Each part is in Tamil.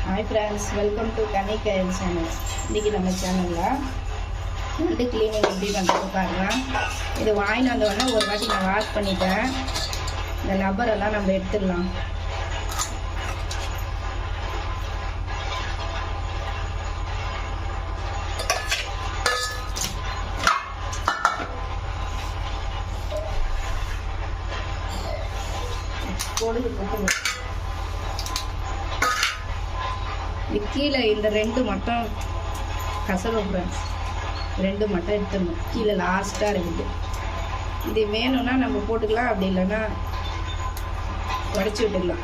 Hi friends, welcome to Kanika channel. இன்னைக்கு நம்ம சேனல்ல நண்டு க்ளீனிங் எப்படி பண்றது பாருங்க. இது வாங்கிட்டு வந்தோடனே ஒரு வாட்டி நான் வாஷ் பண்ணிட்டேன். இந்த ரப்பர் எல்லாம் நம்ம எடுத்துடலாம். கீழே இந்த ரெண்டு மட்டும் கசவை ஃப்ரெண்ட்ஸ், ரெண்டு மட்டும் எடுத்துடணும். கீழே லாஸ்ட்டாக இருக்குது. இது வேணும்னா நம்ம போட்டுக்கலாம், அப்படி இல்லைன்னா உடச்சி விட்டுக்கலாம்.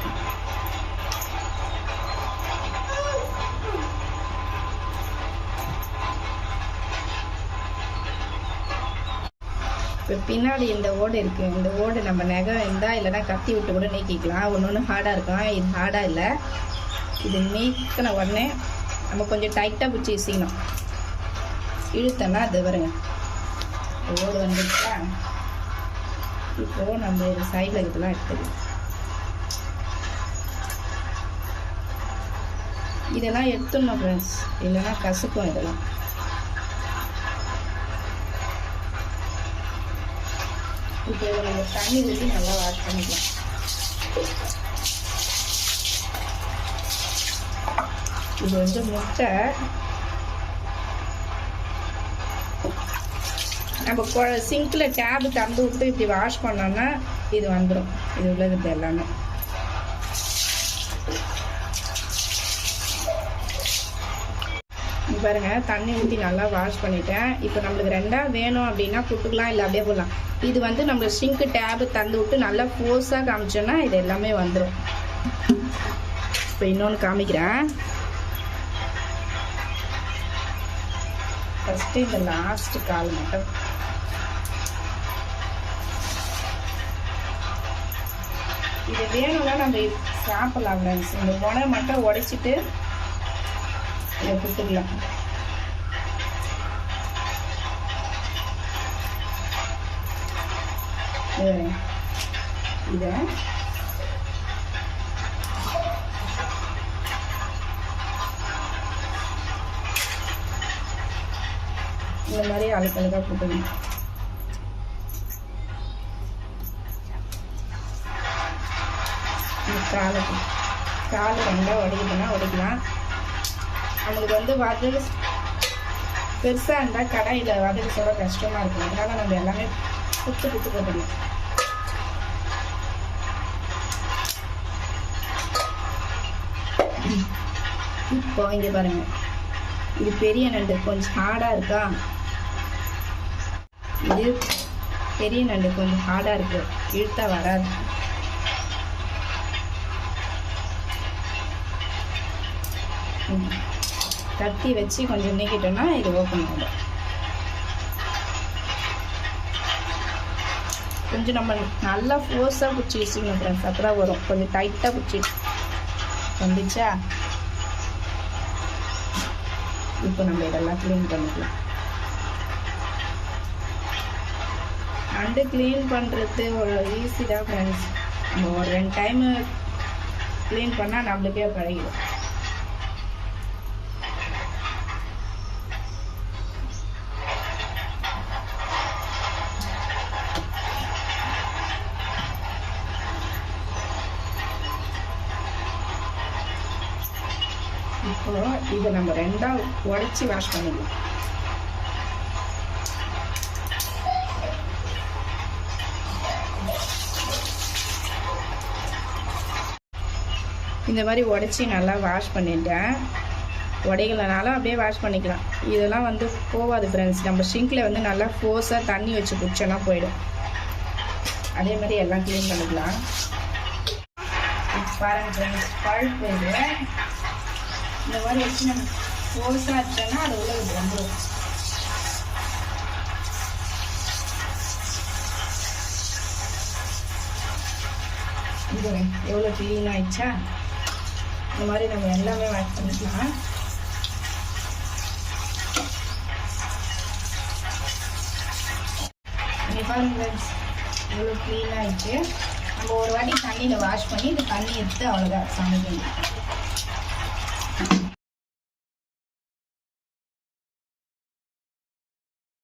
இப்போ பின்னாடி இந்த ஓடு இருக்குது. இந்த ஓடு நம்ம நகம் இருந்தால் இல்லைன்னா கத்தி விட்டு கூட நீக்கிக்கலாம். ஒன்று ஹார்டாக இருக்கும், இது ஹார்டாக இல்லை. இது நீக்கின உடனே நம்ம கொஞ்சம் டைட்டாக பிடிச்சி வச்சுக்கணும். இழுத்தோன்னா அது வருங்க, ஓடு வந்துருச்சா. இப்போது நம்ம இது சைடில் இதெல்லாம் எடுத்துக்கலாம். இதெல்லாம் எடுத்துடணும் ஃப்ரெண்ட்ஸ், இல்லைன்னா கசுக்கும். இதெல்லாம் இப்போ இதை நம்ம தண்ணி ஊற்றி நல்லா வாஷ் பண்ணிக்கலாம். இது வந்து முட்டை. நம்ம சிங்கில் டேபு திறந்து விட்டு இப்படி வாஷ் பண்ணோன்னா இது வந்துடும். இது உள்ளது எல்லாமே பாருங்க, தண்ணி ஊற்றி நல்லா வாஷ் பண்ணிட்டேன். இப்போ நம்மளுக்கு ரெண்டாக வேணும் அப்படின்னா புட்டுக்கலாம், இல்லை அப்படியே போடலாம். இது வந்து நம்ம சிங்க்கு டேபு திறந்து விட்டு நல்லா ஃபோர்ஸாக காமிச்சோன்னா இது எல்லாமே வந்துடும். இப்போ இன்னொன்று காமிக்கிறேன். ஃபஸ்ட்டு இந்த லாஸ்ட் கால் மட்டும் இது வேணும்னா நம்ம சாப்பிடலாம் ஃப்ரெண்ட்ஸ். இந்த முனை மட்டும் உடைச்சிட்டு இதை புட்டுக்கலாம். இதை இந்த மாதிரி அழுக்கழுக்காக போட்டுக்கணும். கால் ரெண்டாக உடைக்குதுன்னா உடைக்கலாம். நம்மளுக்கு வந்து வதக்கு பெருசாக இருந்தால் கடாயில் வதக்கு சொல்ல கஷ்டமாக இருக்கும். அதனால நம்ம எல்லாமே புட்டு போட்டுக்கலாம். இப்போ இங்கே பாருங்க, இது பெரிய நண்டு கொஞ்சம் ஹார்டாக இருக்கா. இது பெரிய நண்டு கொஞ்சம் ஹார்டாக இருக்கு, இழுத்தா வராது. கத்தி வச்சு கொஞ்சம் நீக்கிட்டோம்னா இது ஓப்பன் ஆகிடும். கொஞ்சம் நம்ம நல்லா ஃபோர்ஸாக பிடிச்சி வச்சுக்கணும் ஃப்ரெண்ட்ஸ், அப்போ தான் வரும். கொஞ்சம் டைட்டாக பிடிச்சி வந்துச்சா. இப்போ நம்ம இதெல்லாம் க்ளீன் பண்ணிக்கலாம். நண்டு க்ளீன் பண்ணுறது ஒரு ஈஸி தான் ஃப்ரெண்ட்ஸ். நம்ம ஒரு 2 டைமு க்ளீன் பண்ணால் நம்மளுக்கே பழகிடும். இப்போ இதை நம்ம ரெண்டாக உடைச்சி வாஷ் பண்ணிடலாம். இந்த மாதிரி உடைச்சி நல்லா வாஷ் பண்ணிட்டேன். உடைகளைனாலும் அப்படியே வாஷ் பண்ணிக்கலாம். இதெல்லாம் வந்து போகாது ஃப்ரெண்ட்ஸ். நம்ம சிங்கில் வந்து நல்லா ஃபோர்ஸாக தண்ணி வச்சு பிடிச்சோன்னா போயிடும். அதே மாதிரி எல்லாம் க்ளீன் பண்ணிக்கலாம். பாருங்க ஃப்ரெண்ட்ஸ், பழுப்பு இந்த மாதிரி வச்சு நம்ம ஃபோர்ஸாக வச்சோன்னா அது உள்ள வந்துடும். இது எவ்வளோ க்ளீன் ஆயிடுச்சா. இந்த மாதிரி நம்ம எல்லாமே வாஷ் பண்ணிக்கலாம். பாருங்க இவ்வளோ க்ளீனாக ஆகிடுச்சு. நம்ம ஒரு வாட்டி தண்ணியில் வாஷ் பண்ணி இந்த தண்ணி எடுத்து அவ்வளோதான் சமைக்கணும்.